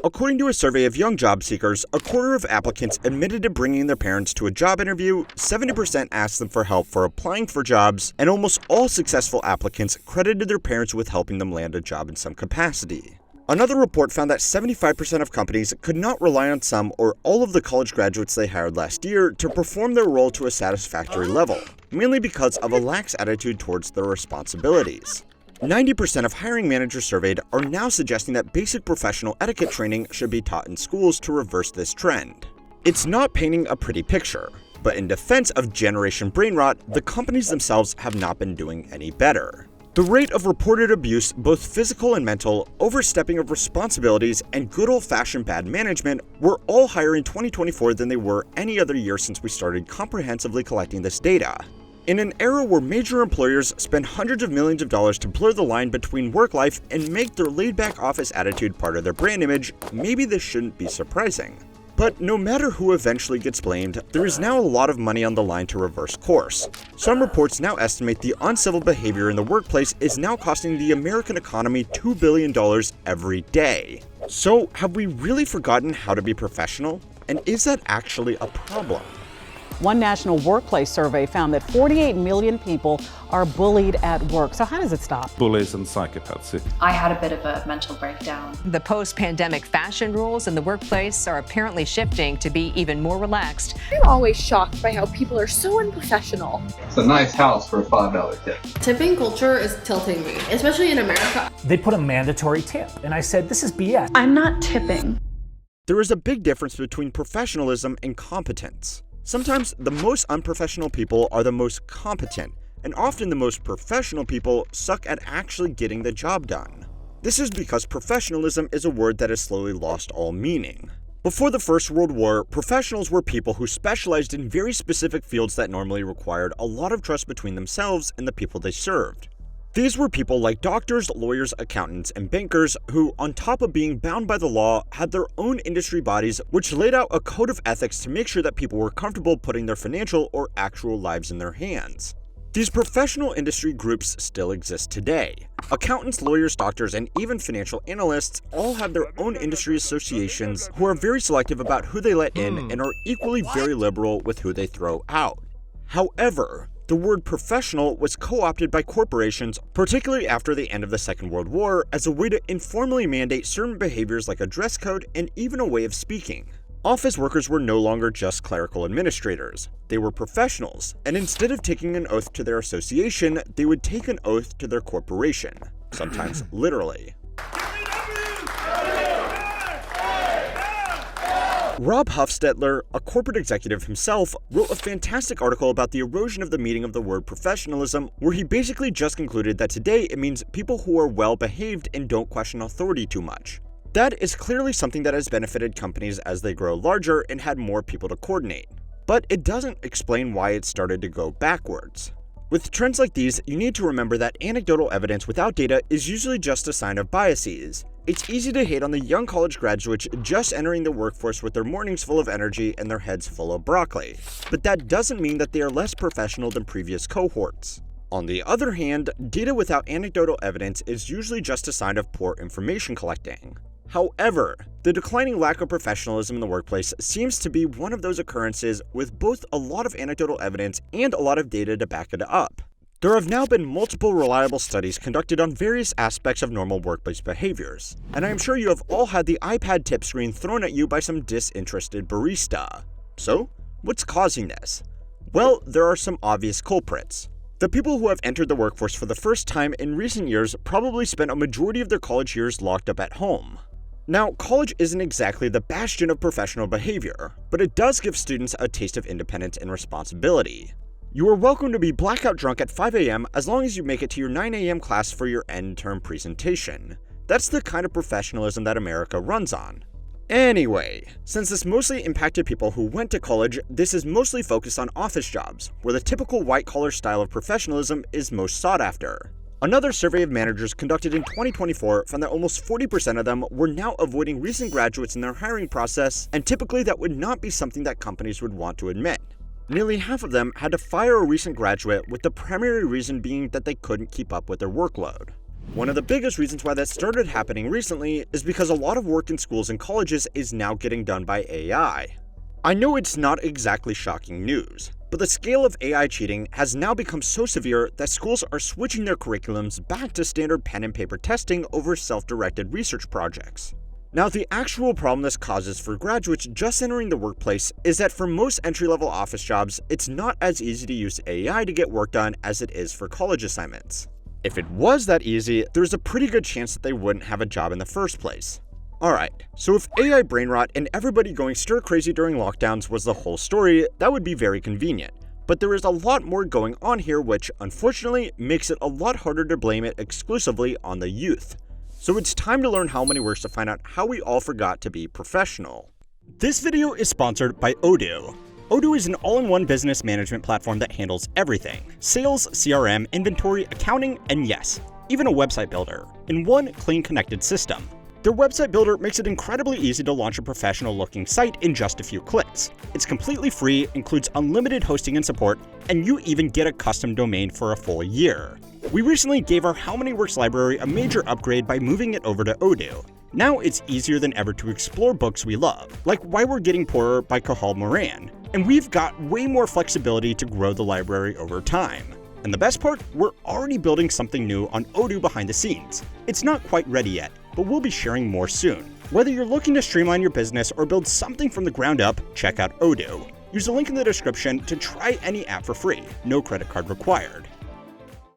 According to a survey of young job seekers, a quarter of applicants admitted to bringing their parents to a job interview, 70% asked them for help for applying for jobs, and almost all successful applicants credited their parents with helping them land a job in some capacity. Another report found that 75% of companies could not rely on some or all of the college graduates they hired last year to perform their role to a satisfactory level, mainly because of a lax attitude towards their responsibilities. 90% of hiring managers surveyed are now suggesting that basic professional etiquette training should be taught in schools to reverse this trend. It's not painting a pretty picture, but in defense of Generation Brainrot, the companies themselves have not been doing any better. The rate of reported abuse, both physical and mental, overstepping of responsibilities, and good old-fashioned bad management were all higher in 2024 than they were any other year since we started comprehensively collecting this data. In an era where major employers spend hundreds of millions of dollars to blur the line between work life and make their laid-back office attitude part of their brand image, maybe this shouldn't be surprising. But no matter who eventually gets blamed, there is now a lot of money on the line to reverse course. Some reports now estimate the uncivil behavior in the workplace is now costing the American economy $2 billion every day. So, have we really forgotten how to be professional? And is that actually a problem? One national workplace survey found that 48 million people are bullied at work. So how does it stop? Bullies and psychopaths. I had a bit of a mental breakdown. The post-pandemic fashion rules in the workplace are apparently shifting to be even more relaxed. I'm always shocked by how people are so unprofessional. It's a nice house for a $5 tip. Tipping culture is tilting me, especially in America. They put a mandatory tip, and I said, this is BS. I'm not tipping. There is a big difference between professionalism and competence. Sometimes the most unprofessional people are the most competent, and often the most professional people suck at actually getting the job done. This is because professionalism is a word that has slowly lost all meaning. Before the First World War, professionals were people who specialized in very specific fields that normally required a lot of trust between themselves and the people they served. These were people like doctors, lawyers, accountants, and bankers who, on top of being bound by the law, had their own industry bodies which laid out a code of ethics to make sure that people were comfortable putting their financial or actual lives in their hands. These professional industry groups still exist today. Accountants, lawyers, doctors, and even financial analysts all have their own industry associations who are very selective about who they let in and are equally very liberal with who they throw out. However, the word professional was co-opted by corporations, particularly after the end of the Second World War, as a way to informally mandate certain behaviors like a dress code and even a way of speaking. Office workers were no longer just clerical administrators. They were professionals, and instead of taking an oath to their association, they would take an oath to their corporation, sometimes literally. Rob Hofstetler, a corporate executive himself, wrote a fantastic article about the erosion of the meaning of the word professionalism, where he basically just concluded that today it means people who are well behaved and don't question authority too much. That is clearly something that has benefited companies as they grow larger and had more people to coordinate. But it doesn't explain why it started to go backwards. With trends like these, you need to remember that anecdotal evidence without data is usually just a sign of biases. It's easy to hate on the young college graduates just entering the workforce with their mornings full of energy and their heads full of broccoli. But that doesn't mean that they are less professional than previous cohorts. On the other hand, data without anecdotal evidence is usually just a sign of poor information collecting. However, the declining lack of professionalism in the workplace seems to be one of those occurrences with both a lot of anecdotal evidence and a lot of data to back it up. There have now been multiple reliable studies conducted on various aspects of normal workplace behaviors, and I am sure you have all had the iPad tip screen thrown at you by some disinterested barista. So, what's causing this? Well, there are some obvious culprits. The people who have entered the workforce for the first time in recent years probably spent a majority of their college years locked up at home. Now, college isn't exactly the bastion of professional behavior, but it does give students a taste of independence and responsibility. You are welcome to be blackout drunk at 5 a.m. as long as you make it to your 9 a.m. class for your end-term presentation. That's the kind of professionalism that America runs on. Anyway, since this mostly impacted people who went to college, this is mostly focused on office jobs, where the typical white-collar style of professionalism is most sought after. Another survey of managers conducted in 2024 found that almost 40% of them were now avoiding recent graduates in their hiring process, and typically that would not be something that companies would want to admit. Nearly half of them had to fire a recent graduate, with the primary reason being that they couldn't keep up with their workload. One of the biggest reasons why that started happening recently is because a lot of work in schools and colleges is now getting done by AI. I know it's not exactly shocking news, but the scale of AI cheating has now become so severe that schools are switching their curriculums back to standard pen and paper testing over self-directed research projects. Now, the actual problem this causes for graduates just entering the workplace is that for most entry-level office jobs, it's not as easy to use AI to get work done as it is for college assignments. If it was that easy, there's a pretty good chance that they wouldn't have a job in the first place. Alright, so if AI brain rot and everybody going stir crazy during lockdowns was the whole story, that would be very convenient. But there is a lot more going on here which, unfortunately, makes it a lot harder to blame it exclusively on the youth. So it's time to learn how many works to find out how we all forgot to be professional. This video is sponsored by Odoo. Odoo is an all-in-one business management platform that handles everything: sales, CRM, inventory, accounting, and yes, even a website builder, in one clean connected system. Their website builder makes it incredibly easy to launch a professional-looking site in just a few clicks. It's completely free, includes unlimited hosting and support, and you even get a custom domain for a full year. We recently gave our How Many Works library a major upgrade by moving it over to Odoo. Now it's easier than ever to explore books we love, like Why We're Getting Poorer by Cathal Moran, and we've got way more flexibility to grow the library over time. And the best part, we're already building something new on Odoo behind the scenes. It's not quite ready yet, but we'll be sharing more soon. Whether you're looking to streamline your business or build something from the ground up, check out Odoo. Use the link in the description to try any app for free, no credit card required.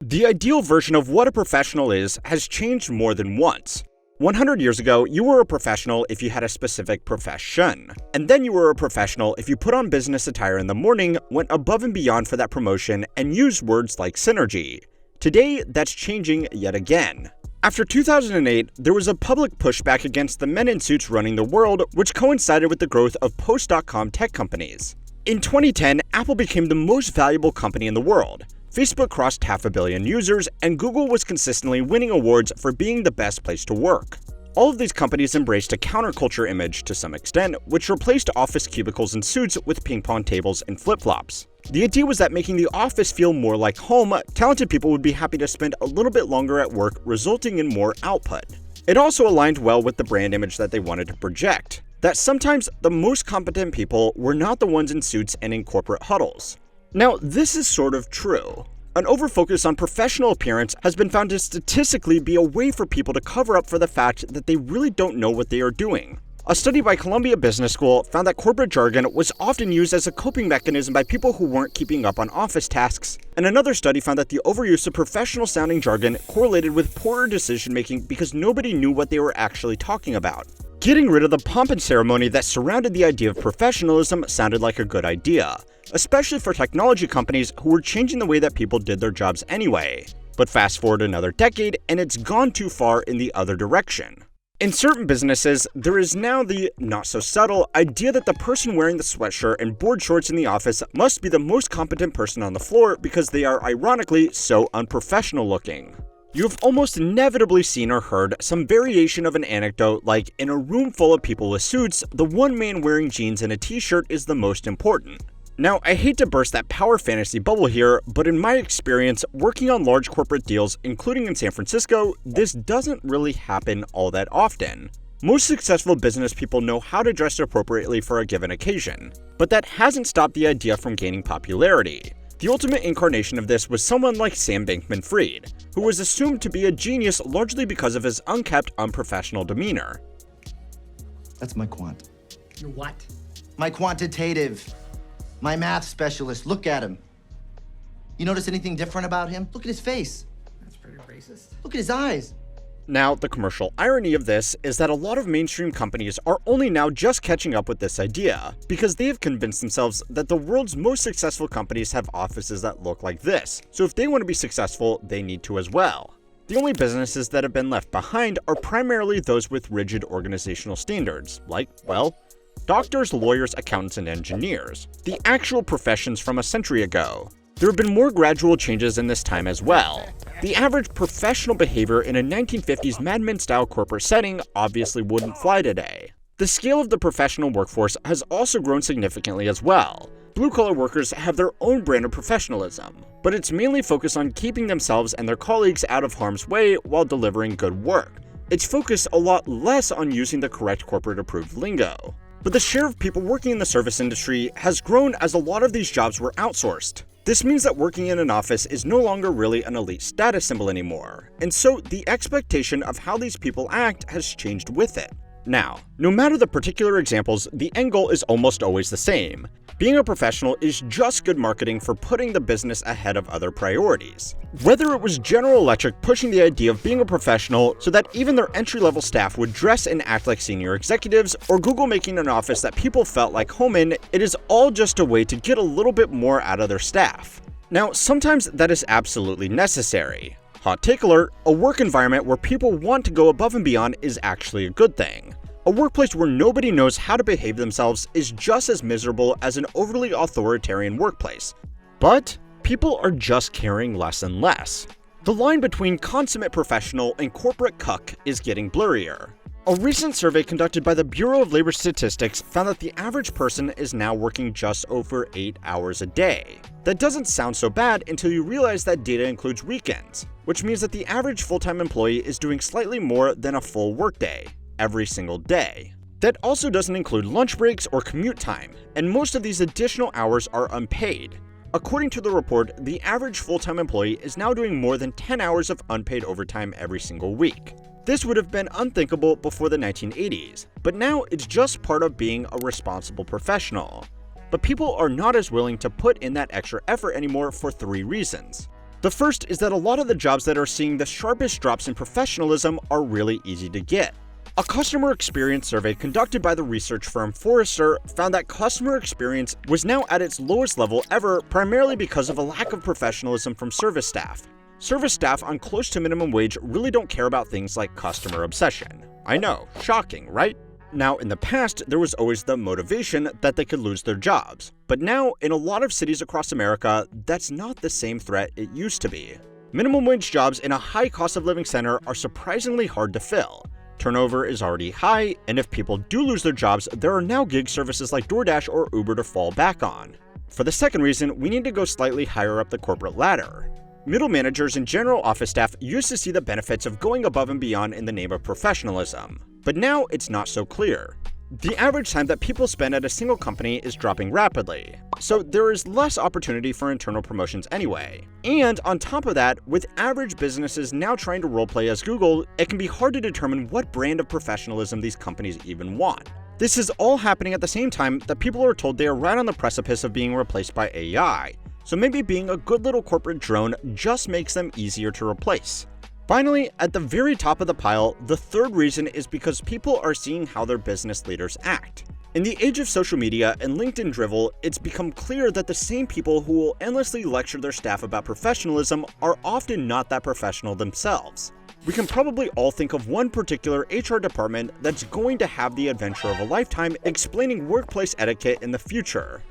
The ideal version of what a professional is has changed more than once. 100 years ago, you were a professional if you had a specific profession. And then you were a professional if you put on business attire in the morning, went above and beyond for that promotion, and used words like synergy. Today, that's changing yet again. After 2008, there was a public pushback against the men in suits running the world, which coincided with the growth of post-dot-com tech companies. In 2010, Apple became the most valuable company in the world. Facebook crossed 500 million users, and Google was consistently winning awards for being the best place to work. All of these companies embraced a counterculture image to some extent, which replaced office cubicles and suits with ping-pong tables and flip-flops. The idea was that making the office feel more like home, talented people would be happy to spend a little bit longer at work, resulting in more output. It also aligned well with the brand image that they wanted to project, that sometimes the most competent people were not the ones in suits and in corporate huddles. Now, this is sort of true. An overfocus on professional appearance has been found to statistically be a way for people to cover up for the fact that they really don't know what they are doing. A study by Columbia Business School found that corporate jargon was often used as a coping mechanism by people who weren't keeping up on office tasks, and another study found that the overuse of professional-sounding jargon correlated with poorer decision-making because nobody knew what they were actually talking about. Getting rid of the pomp and ceremony that surrounded the idea of professionalism sounded like a good idea, especially for technology companies who were changing the way that people did their jobs anyway. But fast forward another decade, and it's gone too far in the other direction. In certain businesses, there is now the not-so-subtle idea that the person wearing the sweatshirt and board shorts in the office must be the most competent person on the floor because they are ironically so unprofessional looking. You've almost inevitably seen or heard some variation of an anecdote like, in a room full of people with suits, the one man wearing jeans and a t-shirt is the most important. Now, I hate to burst that power fantasy bubble here, but in my experience, working on large corporate deals, including in San Francisco, this doesn't really happen all that often. Most successful business people know how to dress appropriately for a given occasion, but that hasn't stopped the idea from gaining popularity. The ultimate incarnation of this was someone like Sam Bankman-Fried, who was assumed to be a genius largely because of his unkempt, unprofessional demeanor. That's my quant. Your what? My quantitative. My math specialist. Look at him. You notice anything different about him? Look at his face. That's pretty racist. Look at his eyes. Now, the commercial irony of this is that a lot of mainstream companies are only now just catching up with this idea, because they have convinced themselves that the world's most successful companies have offices that look like this, so if they want to be successful, they need to as well. The only businesses that have been left behind are primarily those with rigid organizational standards, like, well, doctors, lawyers, accountants, and engineers, the actual professions from a century ago. There have been more gradual changes in this time as well. The average professional behavior in a 1950s Mad Men-style corporate setting obviously wouldn't fly today. The scale of the professional workforce has also grown significantly as well. blue-collar workers have their own brand of professionalism, but it's mainly focused on keeping themselves and their colleagues out of harm's way while delivering good work. It's focused a lot less on using the correct corporate-approved lingo. But the share of people working in the service industry has grown as a lot of these jobs were outsourced. This means that working in an office is no longer really an elite status symbol anymore, and so the expectation of how these people act has changed with it. Now, no matter the particular examples, the end goal is almost always the same. Being a professional is just good marketing for putting the business ahead of other priorities. Whether it was General Electric pushing the idea of being a professional so that even their entry-level staff would dress and act like senior executives, or Google making an office that people felt like home in, it is all just a way to get a little bit more out of their staff. Now, sometimes that is absolutely necessary. Hot take alert, a work environment where people want to go above and beyond is actually a good thing. A workplace where nobody knows how to behave themselves is just as miserable as an overly authoritarian workplace. But people are just caring less and less. The line between consummate professional and corporate cuck is getting blurrier. A recent survey conducted by the Bureau of Labor Statistics found that the average person is now working just over 8 hours a day. That doesn't sound so bad until you realize that data includes weekends, which means that the average full-time employee is doing slightly more than a full workday every single day. That also doesn't include lunch breaks or commute time, and most of these additional hours are unpaid. According to the report, the average full-time employee is now doing more than 10 hours of unpaid overtime every single week. This would have been unthinkable before the 1980s, but now it's just part of being a responsible professional. But people are not as willing to put in that extra effort anymore for 3 reasons. The first is that a lot of the jobs that are seeing the sharpest drops in professionalism are really easy to get. A customer experience survey conducted by the research firm Forrester found that customer experience was now at its lowest level ever, primarily because of a lack of professionalism from service staff. Service staff on close to minimum wage really don't care about things like customer obsession. I know, shocking, right? Now, in the past, there was always the motivation that they could lose their jobs. But now, in a lot of cities across America, that's not the same threat it used to be. Minimum wage jobs in a high cost of living center are surprisingly hard to fill. Turnover is already high, and if people do lose their jobs, there are now gig services like DoorDash or Uber to fall back on. For the second reason, we need to go slightly higher up the corporate ladder. Middle managers and general office staff used to see the benefits of going above and beyond in the name of professionalism, but now it's not so clear. The average time that people spend at a single company is dropping rapidly, so there is less opportunity for internal promotions anyway. And on top of that, with average businesses now trying to roleplay as Google, it can be hard to determine what brand of professionalism these companies even want. This is all happening at the same time that people are told they are right on the precipice of being replaced by AI, so maybe being a good little corporate drone just makes them easier to replace. Finally, at the very top of the pile, the third reason is because people are seeing how their business leaders act. In the age of social media and LinkedIn drivel, it's become clear that the same people who will endlessly lecture their staff about professionalism are often not that professional themselves. We can probably all think of one particular HR department that's going to have the adventure of a lifetime explaining workplace etiquette in the future.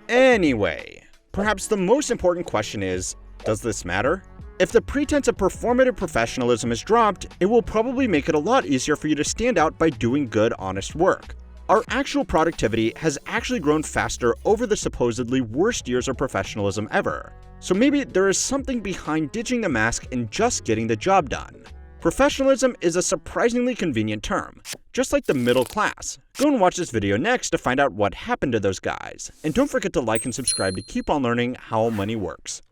Anyway, perhaps the most important question is, does this matter? If the pretense of performative professionalism is dropped, it will probably make it a lot easier for you to stand out by doing good, honest work. Our actual productivity has actually grown faster over the supposedly worst years of professionalism ever. So maybe there is something behind ditching the mask and just getting the job done. Professionalism is a surprisingly convenient term, just like the middle class. Go and watch this video next to find out what happened to those guys. And don't forget to like and subscribe to keep on learning how money works.